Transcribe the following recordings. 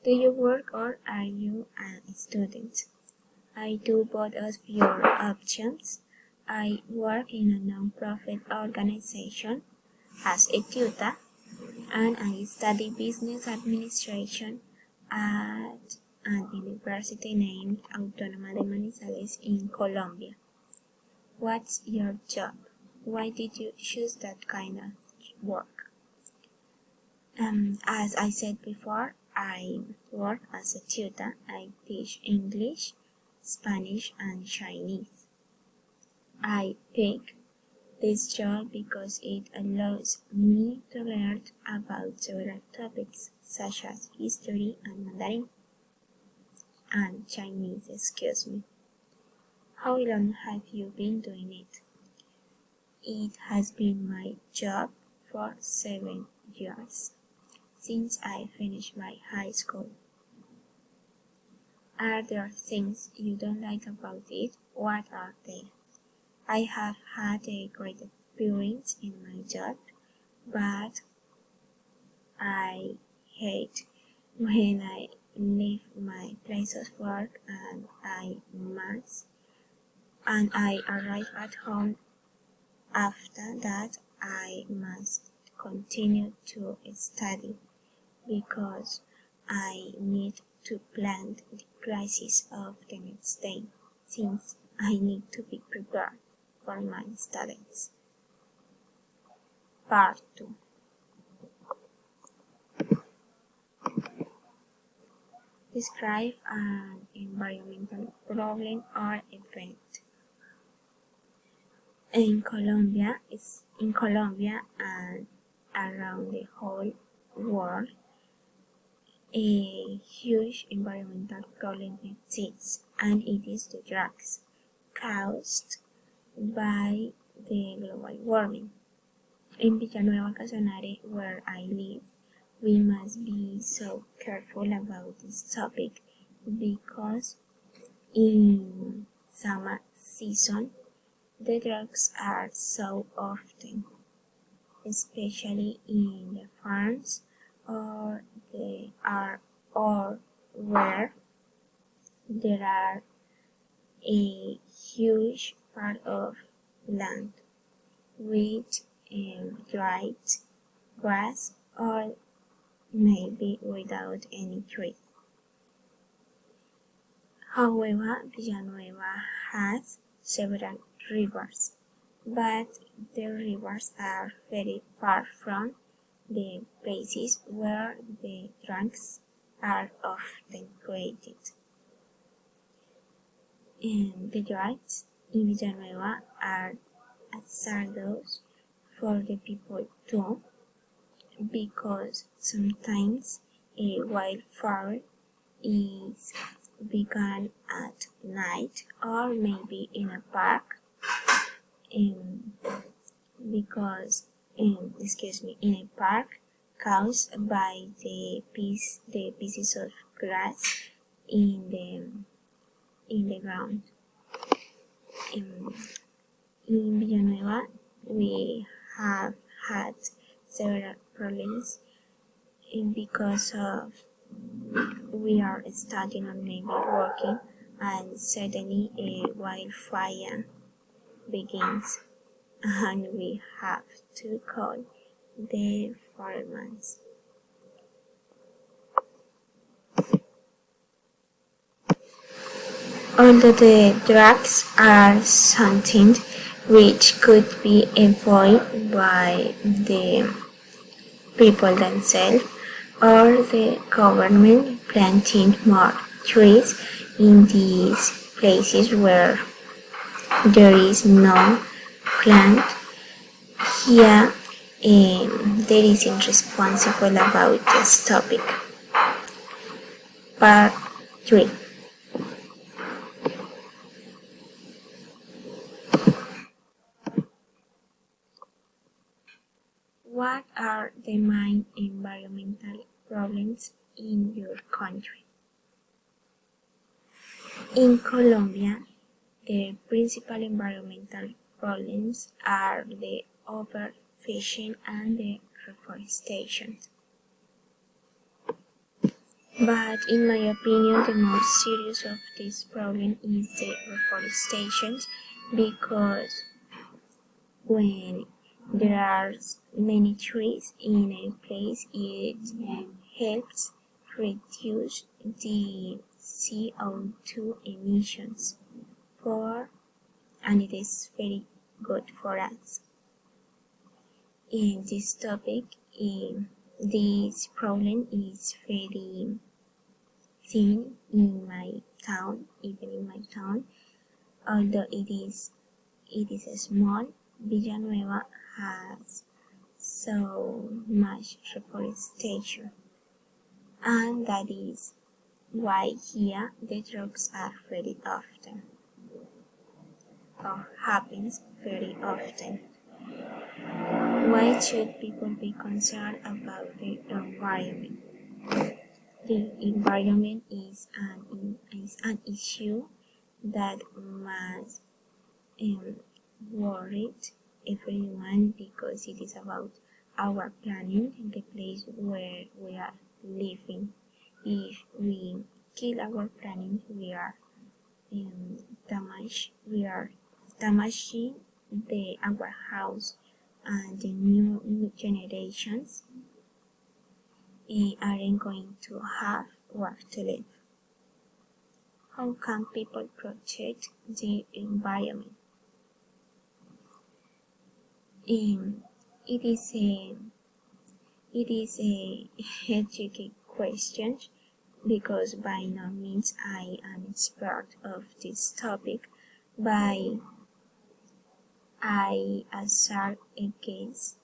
Do you work or are you a student? I do both of your options. I work in a non-profit organization as a tutor, and I study business administration at an university named Autónoma de Manizales in Colombia. What's your job? Why did you choose that kind of work? As I said before, I work as a tutor. I teach English, Spanish, and Chinese. I picked this job because it allows me to learn about several topics such as history and Mandarin and Chinese, How long have you been doing it? It has been my job for 7 years, since I finished my high school. Are there things you don't like about it? What are they? I have had a great experience in my job, but I hate when I leave my place of work and I arrive at home. After that, I must continue to study because I need to plan the crisis of the next day, since I need to be prepared for my studies. Part 2. Describe an environmental problem or event. In Colombia and around the whole world, a huge environmental problem exists, and it is the drugs caused by the global warming. In Villanueva Casanare, where I live, we must be so careful about this topic because in summer season the drugs are so often, especially in the farms or where there are a huge part of land with dried grass or maybe without any trees. However, Villanueva has several rivers, but the rivers are very far from the places where the drugs are often created. The drugs in Villanueva are hazardous for the people too, because sometimes a wildfire is begun at night or maybe in a park, in a park caused by the pieces of grass in the ground. In Villanueva, we have had several problems because of we are studying or maybe working, and suddenly a wildfire begins, and we have to call the firemen. Although the drugs are something which could be avoided by the people themselves or the government planting more trees in these places where there is no plant, here there is irresponsible about this topic. Part 3. What are the main environmental problems in your country? In Colombia, the principal environmental problems are the overfishing and the reforestation. But in my opinion, the most serious of this problem is the reforestation, because when there are many trees in a place, it helps reduce the CO2 emissions and it is very good for us. In this topic, this problem is very thin in my town, even in my town, although it is small. Villanueva has so much reforestation, and that is why here the droughts are very often, or happens very often. Why should people be concerned about the environment? The environment is an issue that must worry everyone, because it is about our planet, the place where we are living. If we kill our planet, we are damaging our house, and the new generations aren't going to have where to live. How can people protect the environment? It is a tricky question, because by no means I am expert of this topic, but I assert a case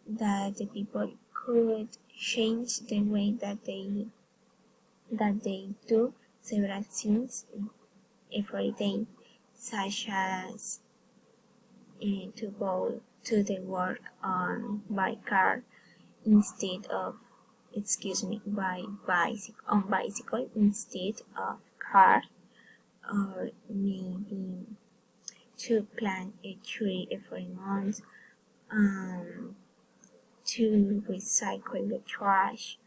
that the people could change the way that they do several things every day, such as to go to the work by car instead of by bicycle instead of car, or maybe to plant a tree every month, to recycle the trash,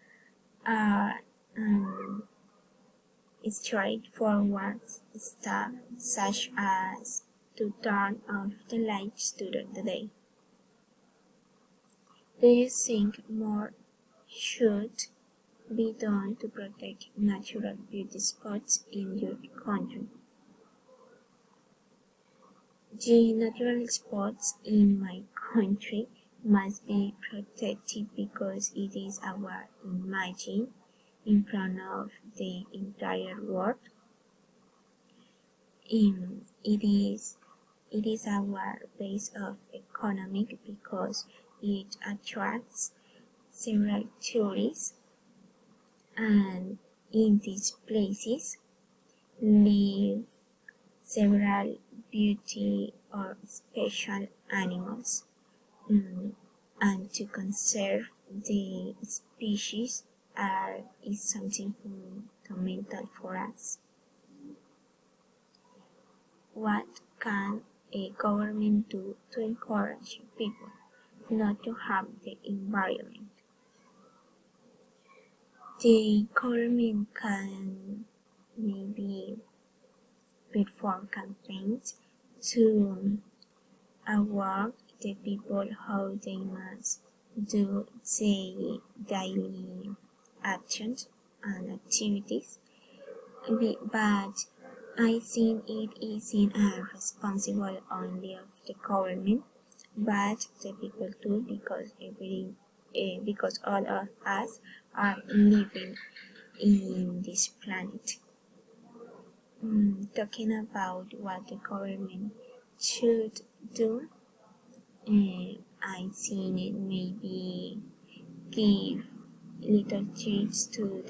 straightforward stuff such as to turn off the lights during the day. Do you think more should be done to protect natural beauty spots in your country? The natural spots in my country must be protected, because it is our image in front of the entire world. It is our base of economic, because it attracts several tourists, and in these places live several beauty or special animals, and to conserve the species is something fundamental for us. What can a government do to encourage people not to harm the environment? The government can maybe perform campaigns to aware the people how they must do their daily actions and activities, but I think it isn't responsible only of the government, but the people too, because all of us are living in this planet. Talking about what the government should do, I think it maybe give little treats to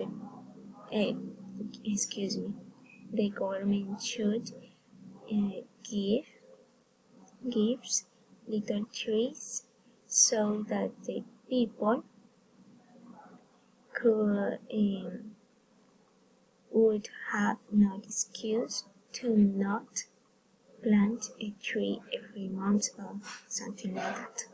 the government should give gives little trees, so that the people would have no excuse to not plant a tree every month or something like that.